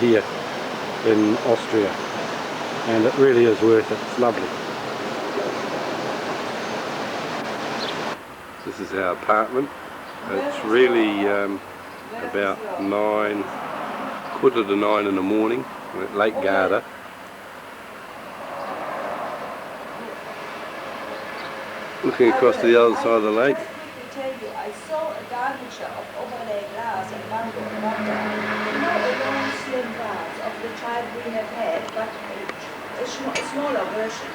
here in Austria, and it really is worth it. It's lovely. This is our apartment. It's really about 9:45 in the morning. We're at Lake Garda. Looking across to the other side of the lake. I saw a garniture of overlay glass and mango and butter. You know, a long slim vase of the type we have had, but a smaller version.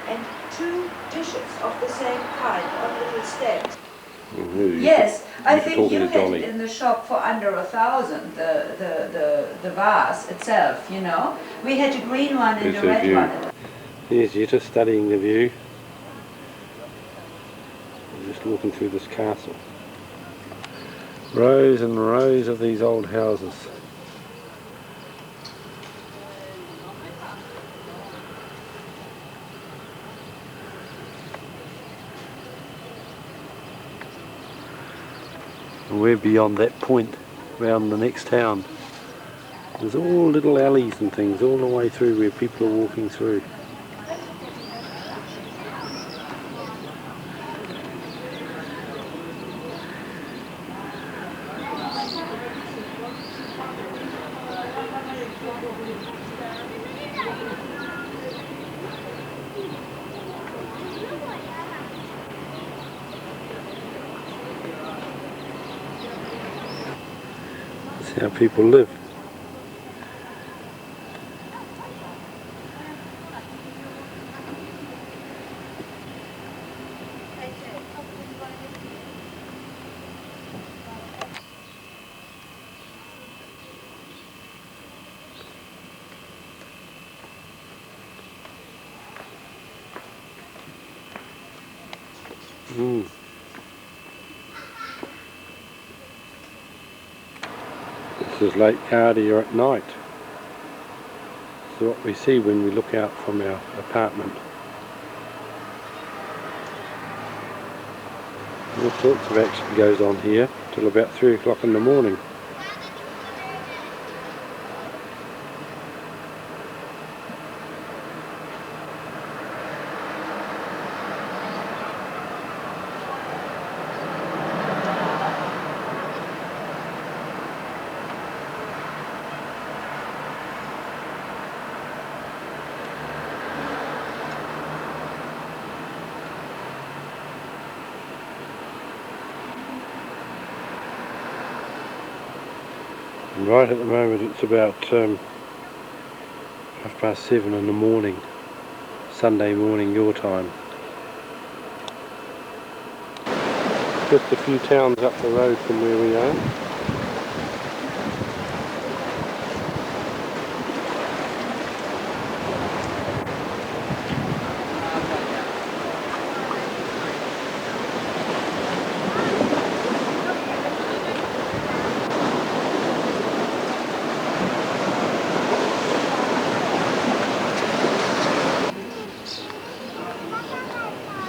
And 2 dishes of the same kind on little steps. Yes, I think you had it in the shop for under 1,000, the vase itself, you know. We had a green one and a red one. Yes, you're just studying the view. Just walking through this castle. Rows and rows of these old houses. And we're beyond that point, round the next town. There's all little alleys and things all the way through where people are walking through. That's how people live. This is Lake Garda at night. So what we see when we look out from our apartment. All sorts of action goes on here till about 3 o'clock in the morning. And right at the moment it's about 7:30 in the morning, Sunday morning your time. Just a few towns up the road from where we are.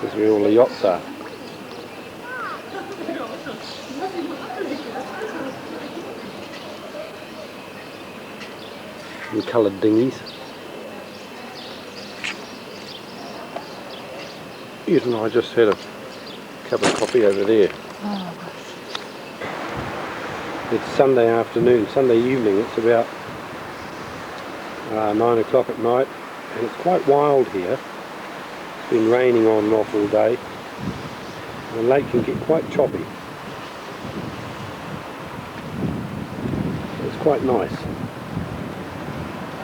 This is where all the yachts are. And coloured dinghies. You and I just had a cup of coffee over there. It's Sunday afternoon, Sunday evening. It's about 9 o'clock at night, and it's quite wild here. It's been raining on and off all day. The lake can get quite choppy. It's quite nice.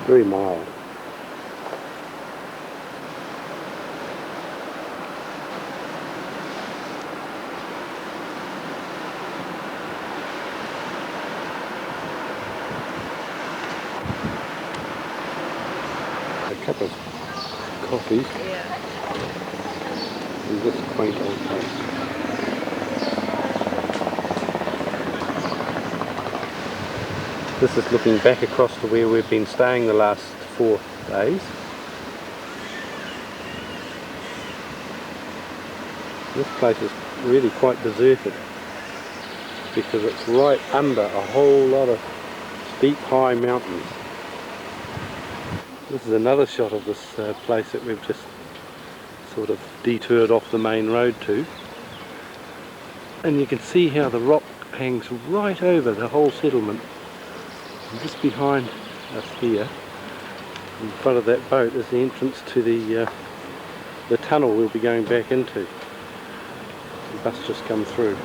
Very mild. A cup of coffee in this quaint old place. This is looking back across to where we've been staying the last 4 days. This place is really quite deserted because it's right under a whole lot of steep high mountains. This is another shot of this place that we've just sort of detoured off the main road to. And you can see how the rock hangs right over the whole settlement. And just behind us here, in front of that boat, is the entrance to the tunnel we'll be going back into. The bus just come through.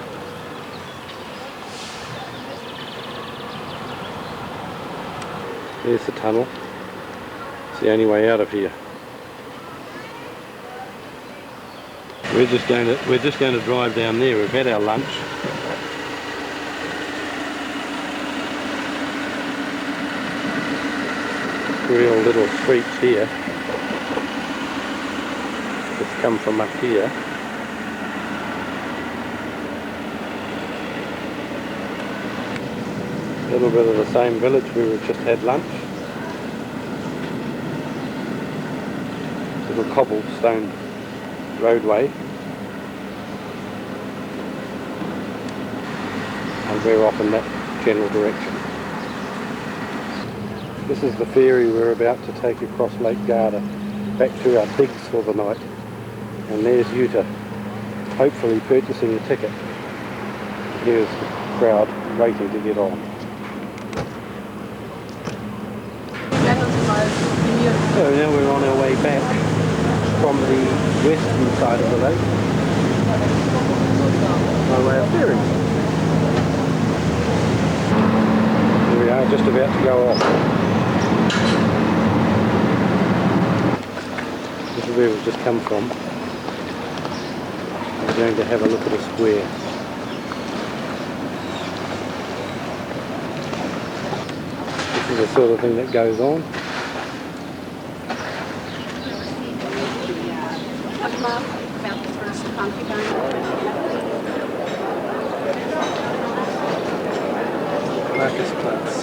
There's the tunnel. It's the only way out of here. We're just going to drive down there. We've had our lunch. Real little streets here. Just come from up here. A little bit of the same village where we've just had lunch. Little cobblestone roadway. And we're off in that general direction. This is the ferry we're about to take across Lake Garda back to our digs for the night. And there's Yuta, hopefully purchasing a ticket. Here's the crowd waiting to get on. So now we're on our way back from the western side of the lake by way of ferry. Here we are, just about to go off. This is where we've just come from. We're going to have a look at a square. This is the sort of thing that goes on. Marketplace.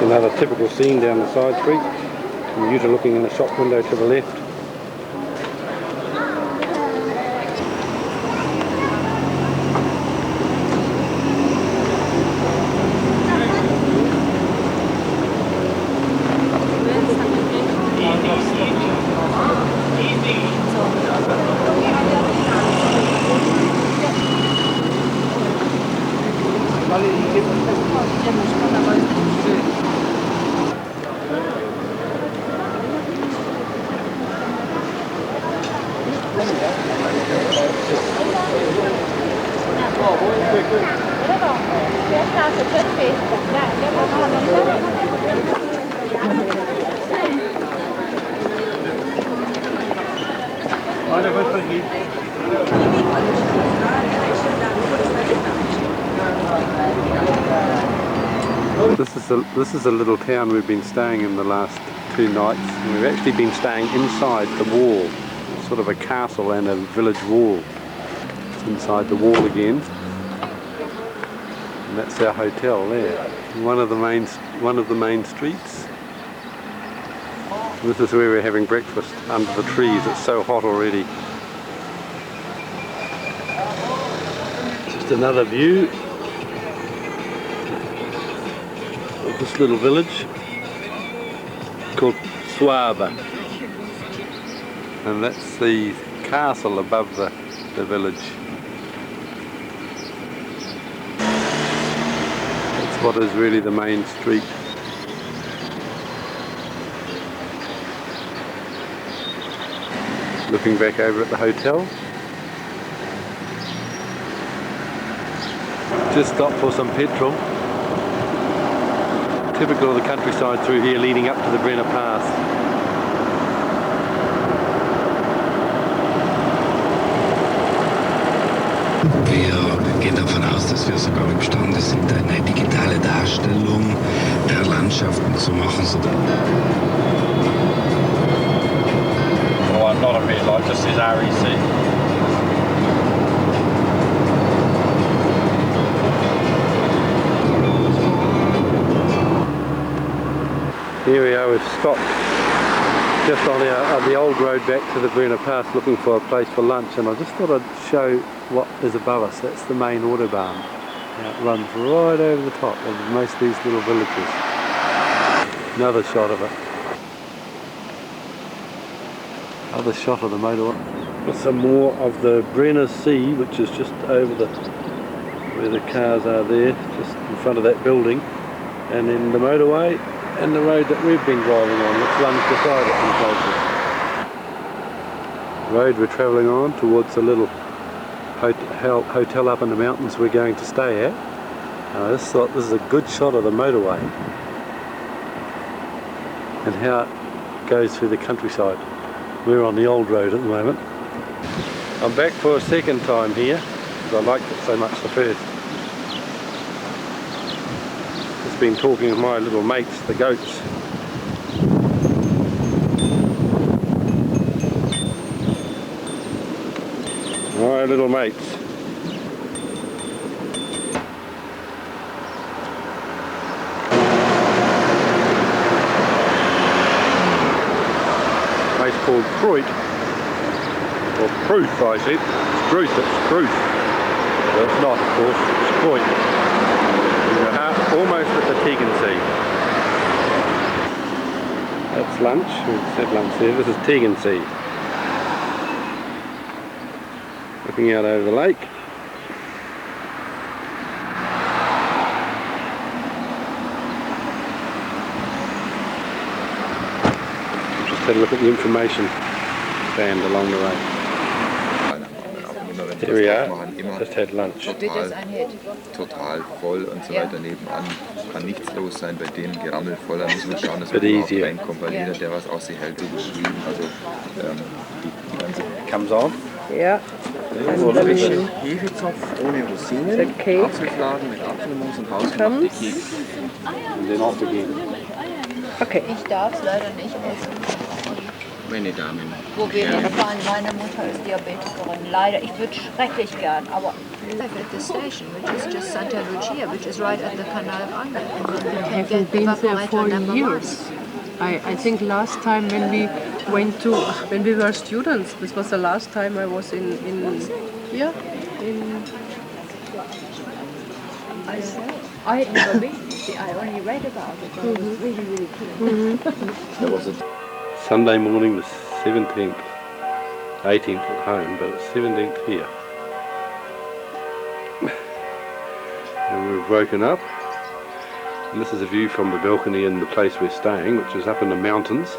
Another typical scene down the side street. And Yuta looking in the shop window to the left. This is a little town we've been staying in the last 2 nights. And we've actually been staying inside the wall, sort of a castle and a village wall. It's inside the wall again, and that's our hotel there. One of the main streets. This is where we're having breakfast under the trees. It's so hot already. Just another view of this little village called Suava, and that's the castle above the village. That's what is really the main street. Looking back over at the hotel. Just stopped for some petrol. Typical of the countryside through here leading up to the Brenner Pass. Wir gehen davon aus, dass wir sogar imstande sind, eine digitale Darstellung der Landschaften zu machen. Oh, not a bit like this is REC. Here we are, we've stopped Just on the old road back to the Brenner Pass looking for a place for lunch, and I just thought I'd show what is above us. That's the main Autobahn. Now it runs right over the top of most of these little villages. Another shot of it. Another shot of the motorway. Some more of the Brenner Sea, which is just over where the cars are there, just in front of that building, and then the motorway and the road that we've been driving on, which runs beside it in places. The road we're travelling on towards the little hotel up in the mountains we're going to stay at. I just thought this is a good shot of the motorway and how it goes through the countryside. We're on the old road at the moment. I'm back for a second time here because I liked it so much the first. Just been talking with my little mates, the goats. My little mates. Place called Pruit, or Pruth I said. It's Pruth, it's Pruth. But it's not, of course, it's Pruit. Almost at the Tegernsee. That's lunch, we said lunch there. This is Tegernsee. Looking out over the lake. Just had a look at the information stand along the way. Here we are, just had lunch. Total voll und so weiter nebenan. Kann nichts los sein bei denen, gerammelt voll. Da müssen wir schauen, dass wir überhaupt reinkommen, weil jeder, der was aushält, überschrieben. Also die ganze... Comes on. Ja. Hefezopf ohne Rosinen, Apfelfladen mit Apfelmus und hausgemachte Kekse. Und den aufgegeben. Okay. Ich darf es leider nicht essen. Meine Damen. Wo wir hinfahren, meine Mutter ist Diabetikerin. Leider, ich würde schrecklich gern, aber live at the station, which is just Santa Lucia, which is right at the Canal Grande. And then we can get Been there evaporator for number years. I think last time when we were students, this was the last time I was in here in. I never been. See, I only read about it, but it was really, really cool. There was a Sunday morning the 17th, 18th at home, but it's 17th here. And we've woken up, and this is a view from the balcony in the place we're staying, which is up in the mountains.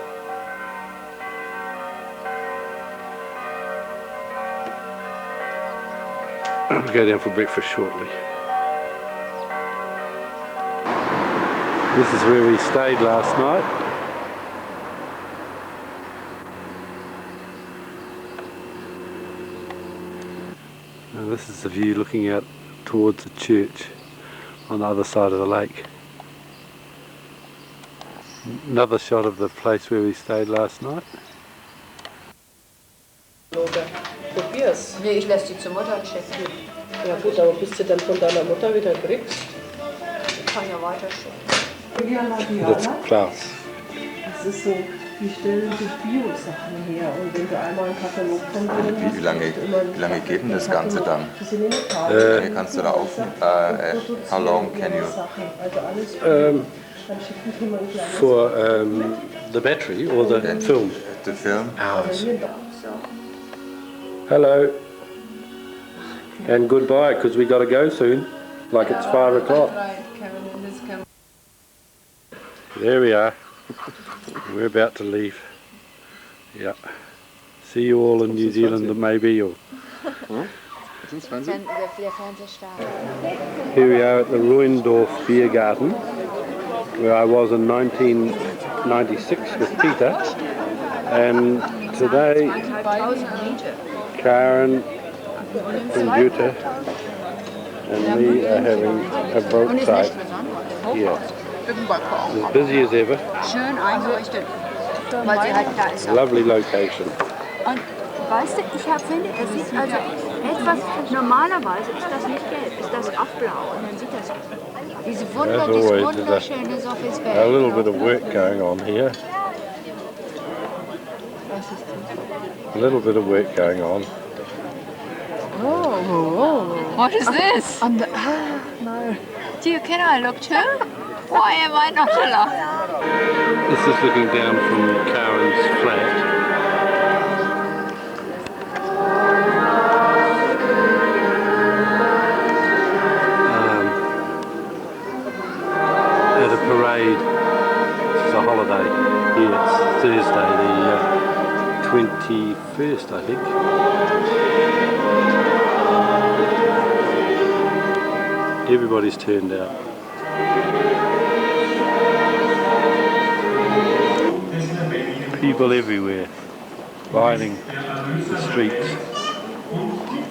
We'll go down for breakfast shortly. This is where we stayed last night. And this is the view looking out towards the church on the other side of the lake. Another shot of the place where we stayed last night. Probier's. Nee, ich lasse die zur Mutter checken. Ja gut, aber bis du dann von deiner Mutter wieder kriegst. Ich kann ja weiter checken. That's class. Das ist so, die stellen so Bio-Sachen her und wenn du einmal einen Katalog von denen hast, Wie lange geht denn das Ganze dann? das sind immer Tage. Wie lange kannst du da auf? How long can you? Also alles dann schicken die mal ein kleines. For the battery or the film? The film? Hours. Hello. And goodbye, because we got to go soon. Like it's 5 o'clock. There we are. We're about to leave. Yeah. See you all in New Zealand maybe. Or Der Fernsehstar. here we are at the Ruindorf Beer Garden, where I was in 1996 with Peter. And today, 1000 Miete. Karen and Jutta and me are having a broadside here. As busy as ever. Schön eingerichtet, weil sie halt da ist. Lovely location. Und weißt du, ich finde, es sieht also etwas, normalerweise ist das nicht gelb, ist das auch blau und dann sieht das diese As dieses always, wunderschöne a Sophiesberg. little bit of work going on here. A little bit of work going on. Oh, What is this? on the, no. Can I look too? Why am I not allowed? This is looking down from Karen's flat. At a parade. It's a holiday here. It's Thursday, the 21st, I think. Everybody's turned out. People everywhere, lining the streets.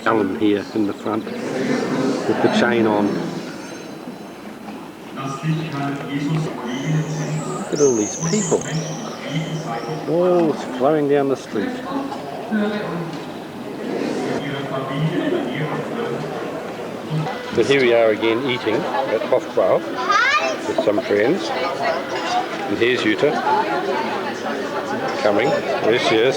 Alan here in the front with the chain on. Look at all these people. Oh, it's flowing down the street. So here we are again eating at Hofbrau with some friends. And here's Jutta coming. There she is.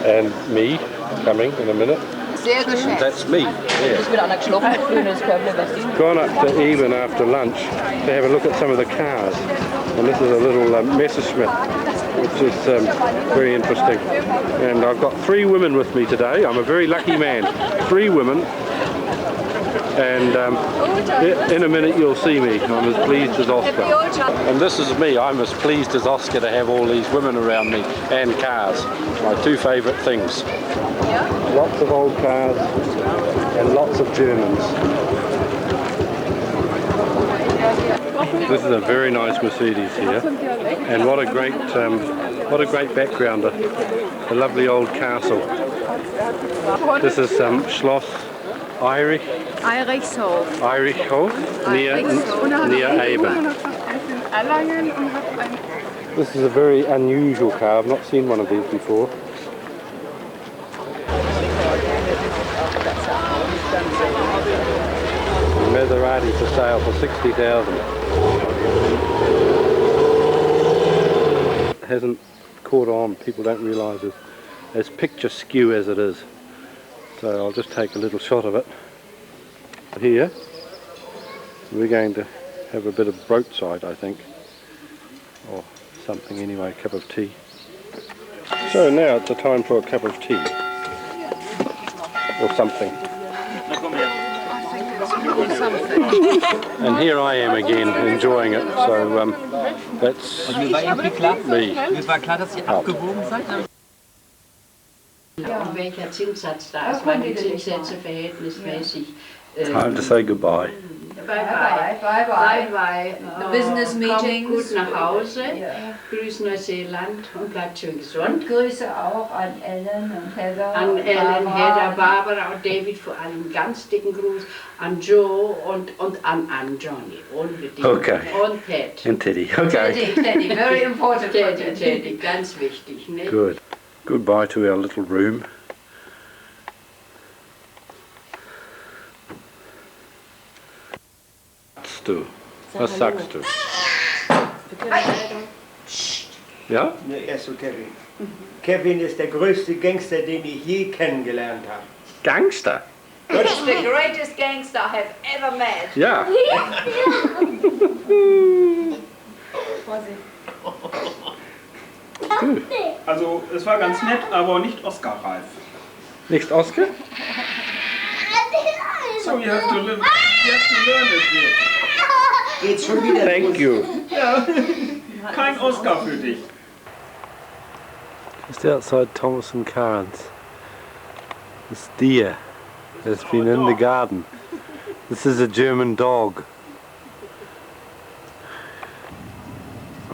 And me coming in a minute. Sehr geschätzt. That's me. Yeah. Gone up to Eben after lunch to have a look at some of the cars. And this is a little Messerschmitt, which is very interesting. And I've got 3 women with me today. I'm a very lucky man. 3 women. And in a minute you'll see me. I'm as pleased as Oscar. And this is me. I'm as pleased as Oscar to have all these women around me and cars. My 2 favourite things. Lots of old cars and lots of Germans. This is a very nice Mercedes here, and what a great backgrounder. A lovely old castle. This is Schloss Eirichshof. near Eben. This is a very unusual car. I've not seen one of these before. Maserati for sale for 60,000. It hasn't caught on. People don't realise it as picturesque as it is. So I'll just take a little shot of it. Here we're going to have a bit of broadside, I think, or something anyway, a cup of tea. So now it's a time for a cup of tea or something. And here I am again enjoying it, so that's me. Welcher Zinssatz da ist, weil die Zinssätze verhältnismäßig. Time to say goodbye. Bye bye. Bye Bye bye. Business meeting. Kommt gut nach Hause. Grüß Neuseeland und bleibt schön gesund. Grüße auch an Ellen und Heather. An Ellen, Heather, Barbara und David, vor allem ganz dicken Gruß an Joe und an Johnny. Unbedingt. Okay. Und Ted. And Teddy. Okay. Teddy, very important. Teddy, ganz wichtig. Ne? Good. Goodbye to our little room. Was sagst du? Ja? Erst zu Kevin. Kevin ist der größte Gangster, den ich je kennengelernt habe. Gangster? He's the greatest gangster I have ever met. Ja. Also es war ganz nett, aber nicht Oscar-reif. Nicht Oscar? So you have to learn it here. Geht's schon wieder Thank los? you. Ja. Kein Oscar für dich. Just outside Thomas and Karen's. This deer has been in the garden. This is a German dog.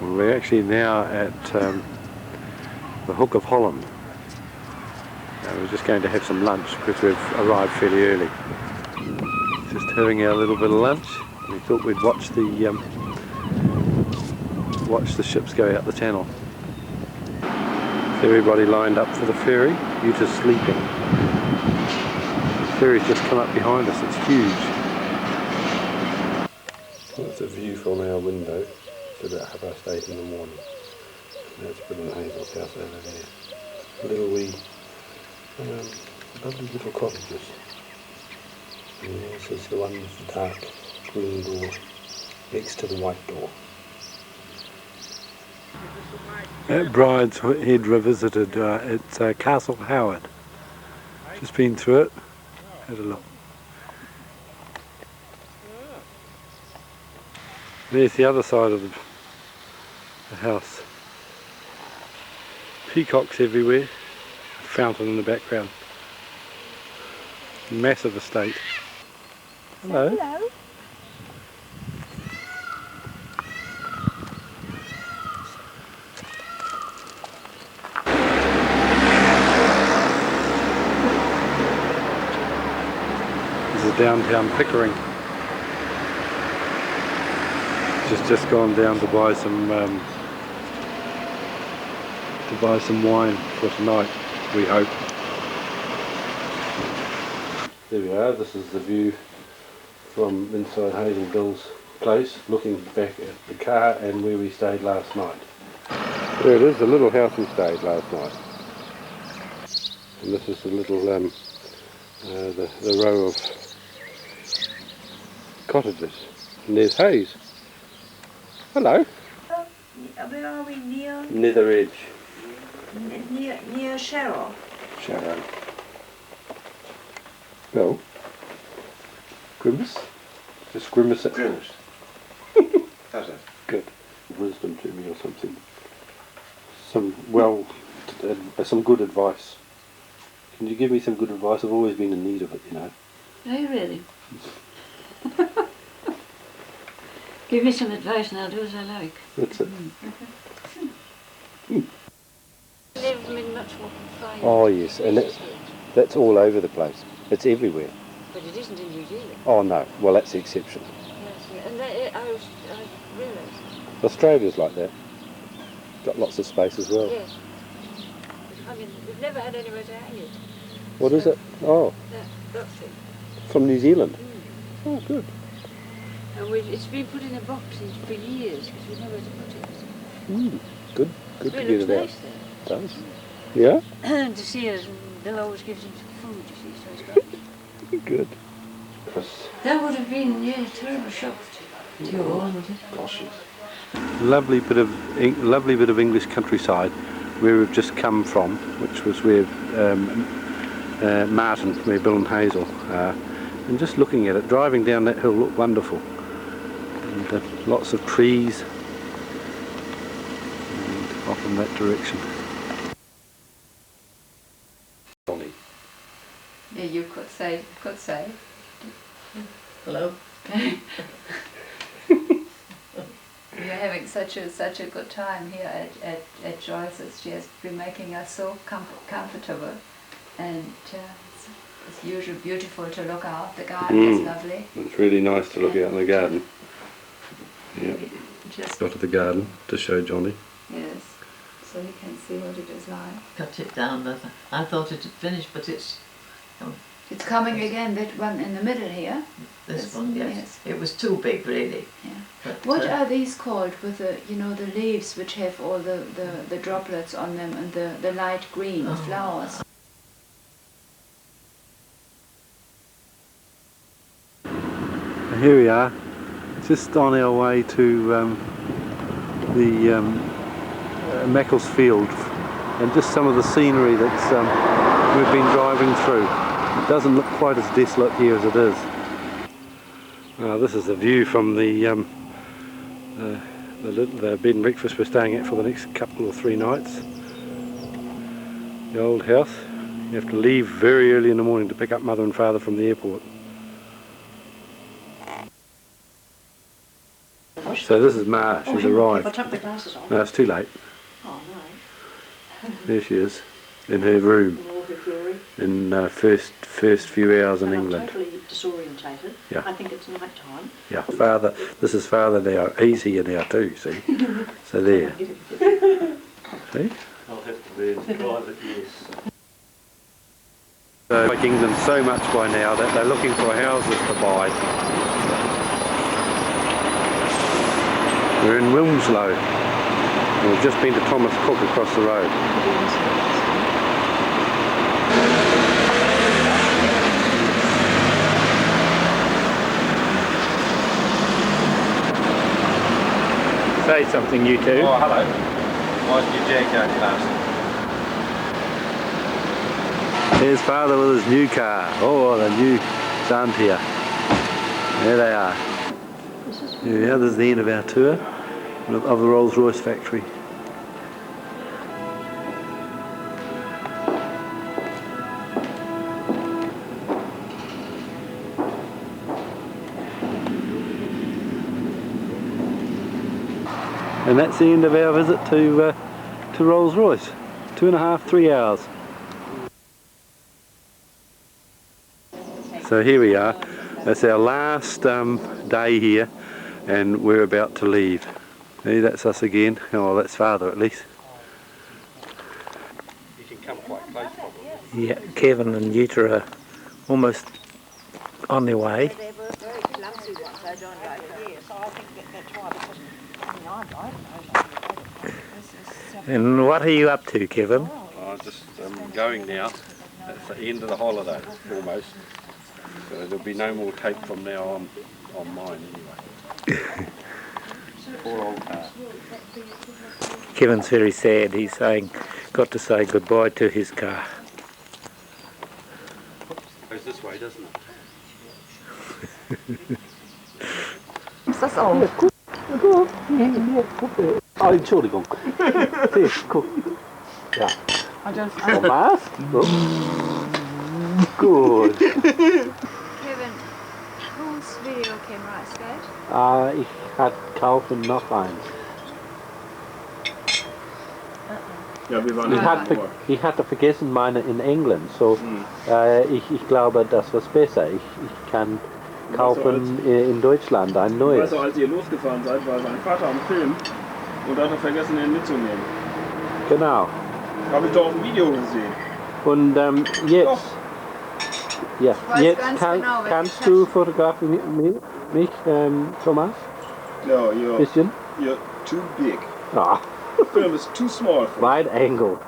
We're actually now at the Hook of Holland. We're just going to have some lunch because we've arrived fairly early. Just having our little bit of lunch. We thought we'd watch the ships go out the channel. Everybody lined up for the ferry. Juta's sleeping. The ferry's just come up behind us. It's huge. That's a view from our window. at 8:30 in the morning. And that's Bill and Hazel's house over there. Little wee, lovely little cottages. And this is the one with the dark green door next to the white door. At Bride's Head Revisited, it's Castle Howard. Just been through it, had a look. There's the other side of the house. Peacocks everywhere, fountain in the background. Massive estate. Hello. Hello. This is downtown Pickering. Just gone down to buy some wine for tonight, we hope. There we are. This is the view from inside Hazel Bill's place, looking back at the car and where we stayed last night. There it is, the little house we stayed last night. And this is the little the row of cottages. And there's Hayes. Hello. Where are we? Near Nether Edge. near Sharrow. Sharrow. Well, grimace? Just grimace at Grimace. How's that? Good. Wisdom to me or something. Some good advice. Can you give me some good advice? I've always been in need of it, you know. Are you really? Give me some advice and I'll do as I like. That's it. Live in much more confined. Oh yes, and that's all over the place. It's everywhere. But it isn't in New Zealand. Oh no, well that's the exception. Yes, and I realised. Australia's like that. Got lots of space as well. Yes. I mean, we've never had anywhere to hang it. What is it? Oh, That thing. from New Zealand. Oh, good. And it's been put in a box for years because we never had to put it. Good to It get looks it out. nice there. It does. Yeah? To see us, and Bill always gives him some food, you see, so it's great. Good. That would have been, a terrible shock to you all, wouldn't it? Gosh, yes. Lovely bit of English countryside where we've just come from, which was where Martin, where Bill and Hazel are. And just looking at it, driving down that hill looked wonderful. And lots of trees and off in that direction. Yeah, you could say. Hello. We're having such a good time here at Joyce's. She has been making us so comfortable, and it's usually beautiful to look out. The garden is lovely. It's really nice to look out in the garden. Yeah. Just Got to the garden to show Johnny. yes, so he can see what it is like. Cut it down, but I thought it had finished, but it's It's coming again. That one in the middle here. this one, yes. It was too big, really. Yeah. But, What are these called with the leaves which have all the droplets on them and the light green flowers? Here we are, just on our way to the Macclesfield, and just some of the scenery that's we've been driving through. It doesn't look quite as desolate here as it is. This is the view from the bed and breakfast we're staying at for the next couple or 3 nights. The old house. You have to leave very early in the morning to pick up Mother and Father from the airport. So this is Ma, she's arrived. I took my glasses off. No, it's too late. Oh, right. There she is, in her room, in first few hours in England. I'm totally disorientated. Yeah. I think it's night time. Yeah, Father, this is Father now, he's here now too, see? So there. See? I'll have to be in private, yes. So, like England so much by now that they're looking for houses to buy. We're in Wilmslow. We've just been to Thomas Cook across the road. Say something, you two. Oh, hello. Why did you JK class? Here's Father with his new car. Oh, the new Xantia. There they are. Yeah, this is the end of our tour of the Rolls-Royce factory. And that's the end of our visit to Rolls-Royce. 2.5, 3 hours. So here we are. That's our last day here, and we're about to leave. Hey, that's us again. Oh, that's Father at least. You can come quite close, probably. Yeah, Kevin and Jutta are almost on their way. They were very clumsy ones, I don't like them. Yeah, so I think that's why, because, I mean, I don't know. And what are you up to, Kevin? I'm just going now. That's the end of the holiday, almost. So there'll be no more tape from now on mine anyway. Poor old car. Kevin's very sad. He's saying, got to say goodbye to his car. Goes this way, doesn't it? Ist das auch? Oh, Entschuldigung. Siehst, guck. Ja. Thomas? Gut. Kevin, whose video camera is that? Ich kaufen noch eins. Ja, wir waren Ich hatte vergessen meine in England, so ich glaube, das war besser. Ich kann kaufen in Deutschland ein neues. Weißt du, als ihr losgefahren seid, war sein Vater am Film und hat er vergessen, ihn mitzunehmen. Genau. Habe ich doch auf dem Video gesehen. Und jetzt, ja, weiß jetzt ganz genau, kannst du fotografieren mich, Thomas? No, Bisschen? you're too big. Ah. The film is too small for Wide angle.